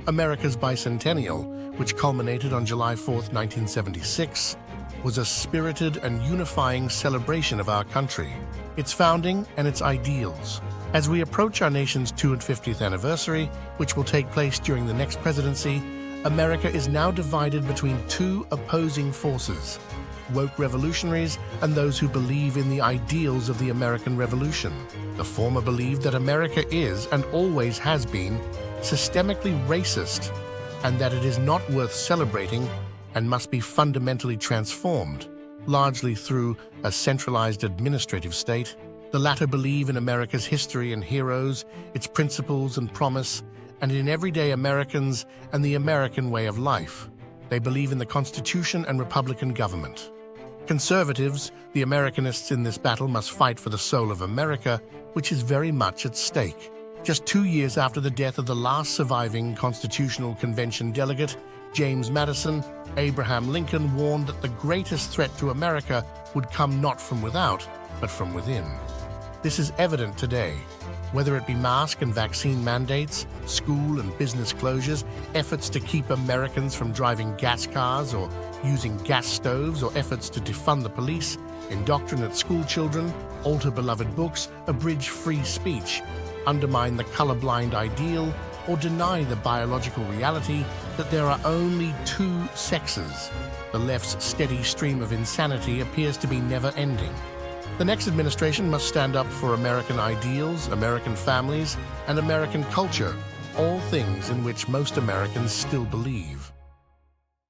America's bicentennial, which culminated on July 4, 1976, was a spirited and unifying celebration of our country, its founding and its ideals. As we approach our nation's 250th anniversary, which will take place during the next presidency, America is now divided between two opposing forces: woke revolutionaries and those who believe in the ideals of the American Revolution. The former believe that America is, and always has been, systemically racist, and that it is not worth celebrating and must be fundamentally transformed, largely through a centralized administrative state. The latter believe in America's history and heroes, its principles and promise, and in everyday Americans and the American way of life. They believe in the Constitution and Republican government. Conservatives, the Americanists in this battle, must fight for the soul of America, which is very much at stake. Just 2 years after the death of the last surviving Constitutional Convention delegate, James Madison, Abraham Lincoln warned that the greatest threat to America would come not from without, but from within. This is evident today. Whether it be mask and vaccine mandates, school and business closures, efforts to keep Americans from driving gas cars or using gas stoves, or efforts to defund the police, indoctrinate school children, alter beloved books, abridge free speech, undermine the colorblind ideal, or deny the biological reality that there are only two sexes. The left's steady stream of insanity appears to be never-ending. The next administration must stand up for American ideals, American families, and American culture, all things in which most Americans still believe.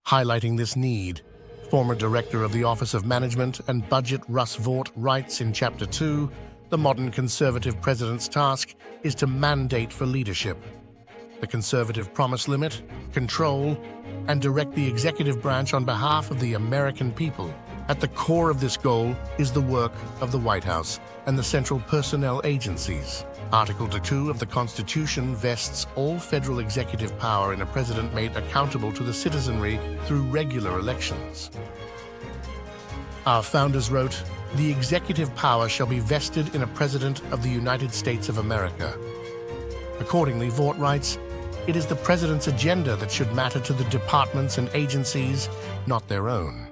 Highlighting this need, former director of the Office of Management and Budget Russ Vought writes in Chapter 2, "The modern conservative president's task is to mandate for leadership. The conservative promise limit, control, and direct the executive branch on behalf of the American people. At the core of this goal is the work of the White House and the central personnel agencies. Article 2 of the Constitution vests all federal executive power in a president made accountable to the citizenry through regular elections." Our founders wrote, "The executive power shall be vested in a president of the United States of America." Accordingly, Vought writes, "It is the president's agenda that should matter to the departments and agencies, not their own."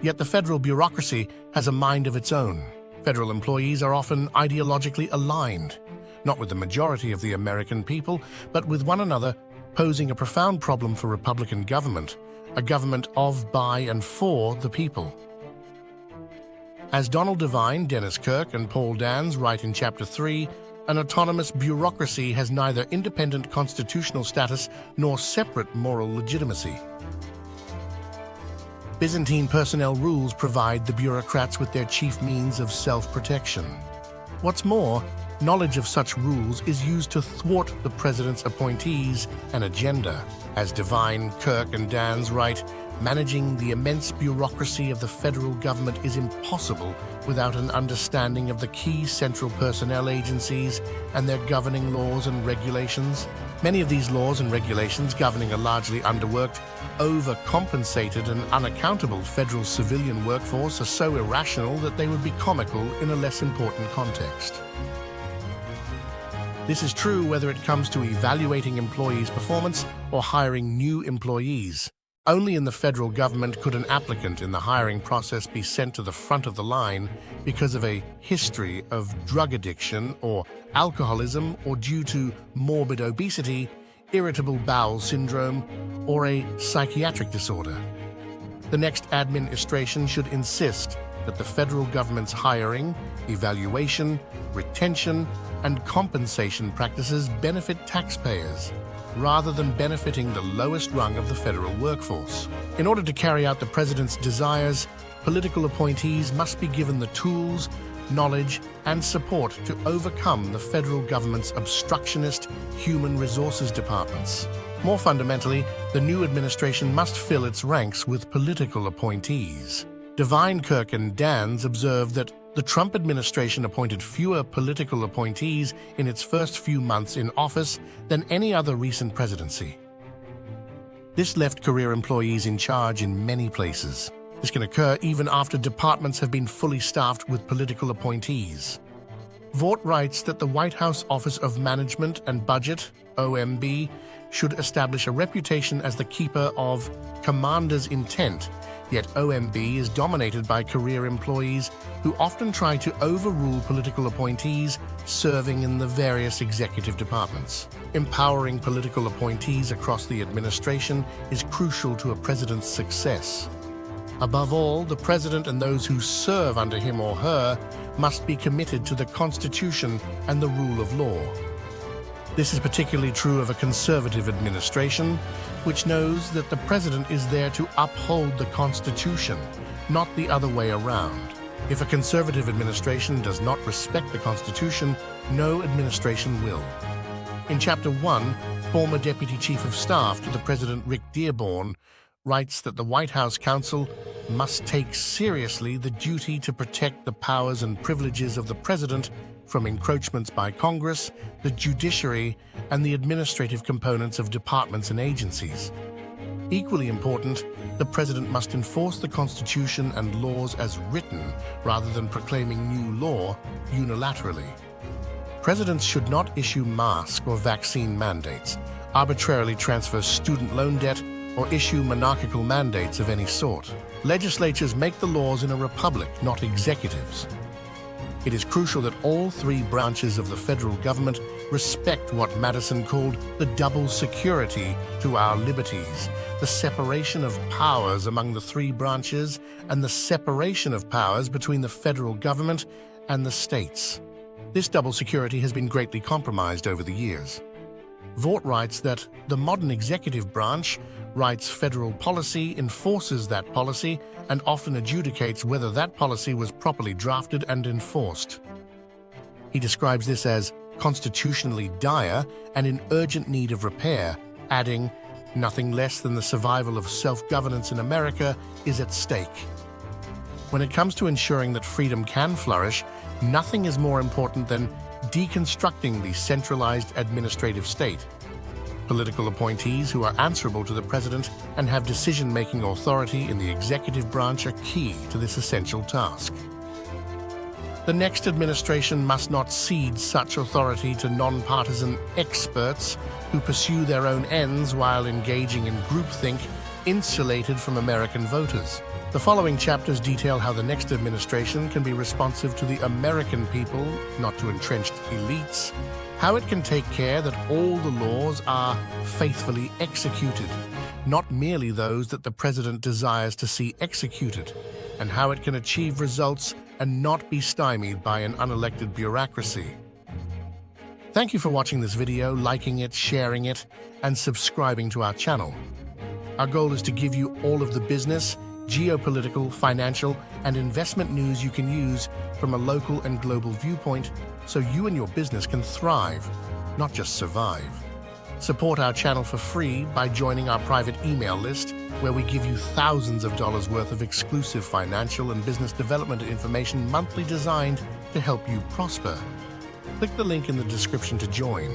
Yet the federal bureaucracy has a mind of its own. Federal employees are often ideologically aligned, not with the majority of the American people, but with one another, posing a profound problem for Republican government, a government of, by, and for the people. As Donald Devine, Dennis Kirk, and Paul Dans write in Chapter 3, an autonomous bureaucracy has neither independent constitutional status nor separate moral legitimacy. Byzantine personnel rules provide the bureaucrats with their chief means of self-protection. What's more, knowledge of such rules is used to thwart the president's appointees and agenda. As Devine, Kirk, and Dans write, managing the immense bureaucracy of the federal government is impossible without an understanding of the key central personnel agencies and their governing laws and regulations. Many of these laws and regulations governing a largely underworked, overcompensated and unaccountable federal civilian workforce are so irrational that they would be comical in a less important context. This is true whether it comes to evaluating employees' performance or hiring new employees. Only in the federal government could an applicant in the hiring process be sent to the front of the line because of a history of drug addiction or alcoholism, or due to morbid obesity, irritable bowel syndrome, or a psychiatric disorder. The next administration should insist that the federal government's hiring, evaluation, retention, and compensation practices benefit taxpayers, rather than benefiting the lowest rung of the federal workforce. In order to carry out the president's desires, political appointees must be given the tools, knowledge, and support to overcome the federal government's obstructionist human resources departments. More fundamentally, the new administration must fill its ranks with political appointees. Devine, Kirk, and Dans observed that the Trump administration appointed fewer political appointees in its first few months in office than any other recent presidency. This left career employees in charge in many places. This can occur even after departments have been fully staffed with political appointees. Vought writes that the White House Office of Management and Budget, OMB, should establish a reputation as the keeper of commander's intent, yet OMB is dominated by career employees who often try to overrule political appointees serving in the various executive departments. Empowering political appointees across the administration is crucial to a president's success. Above all, the president and those who serve under him or her must be committed to the Constitution and the rule of law. This is particularly true of a conservative administration, which knows that the president is there to uphold the Constitution, not the other way around. If a conservative administration does not respect the Constitution, no administration will. In Chapter 1, former Deputy Chief of Staff to the President Rick Dearborn writes that the White House counsel must take seriously the duty to protect the powers and privileges of the president from encroachments by Congress, the judiciary, and the administrative components of departments and agencies. Equally important, the president must enforce the Constitution and laws as written rather than proclaiming new law unilaterally. Presidents should not issue mask or vaccine mandates, arbitrarily transfer student loan debt, or issue monarchical mandates of any sort. Legislatures make the laws in a republic, not executives. It is crucial that all three branches of the federal government respect what Madison called the double security to our liberties, the separation of powers among the three branches and the separation of powers between the federal government and the states. This double security has been greatly compromised over the years. Vaught writes that the modern executive branch writes federal policy, enforces that policy, and often adjudicates whether that policy was properly drafted and enforced. He describes this as constitutionally dire and in urgent need of repair, adding, "Nothing less than the survival of self-governance in America is at stake." When it comes to ensuring that freedom can flourish, nothing is more important than deconstructing the centralized administrative state. Political appointees who are answerable to the president and have decision-making authority in the executive branch are key to this essential task. The next administration must not cede such authority to nonpartisan experts who pursue their own ends while engaging in groupthink, insulated from American voters. The following chapters detail how the next administration can be responsive to the American people, not to entrenched elites, how it can take care that all the laws are faithfully executed, not merely those that the president desires to see executed, and how it can achieve results and not be stymied by an unelected bureaucracy. Thank you for watching this video, liking it, sharing it, and subscribing to our channel. Our goal is to give you all of the business, geopolitical, financial, and investment news you can use from a local and global viewpoint so you and your business can thrive, not just survive. Support our channel for free by joining our private email list, where we give you thousands of dollars worth of exclusive financial and business development information monthly designed to help you prosper. Click the link in the description to join.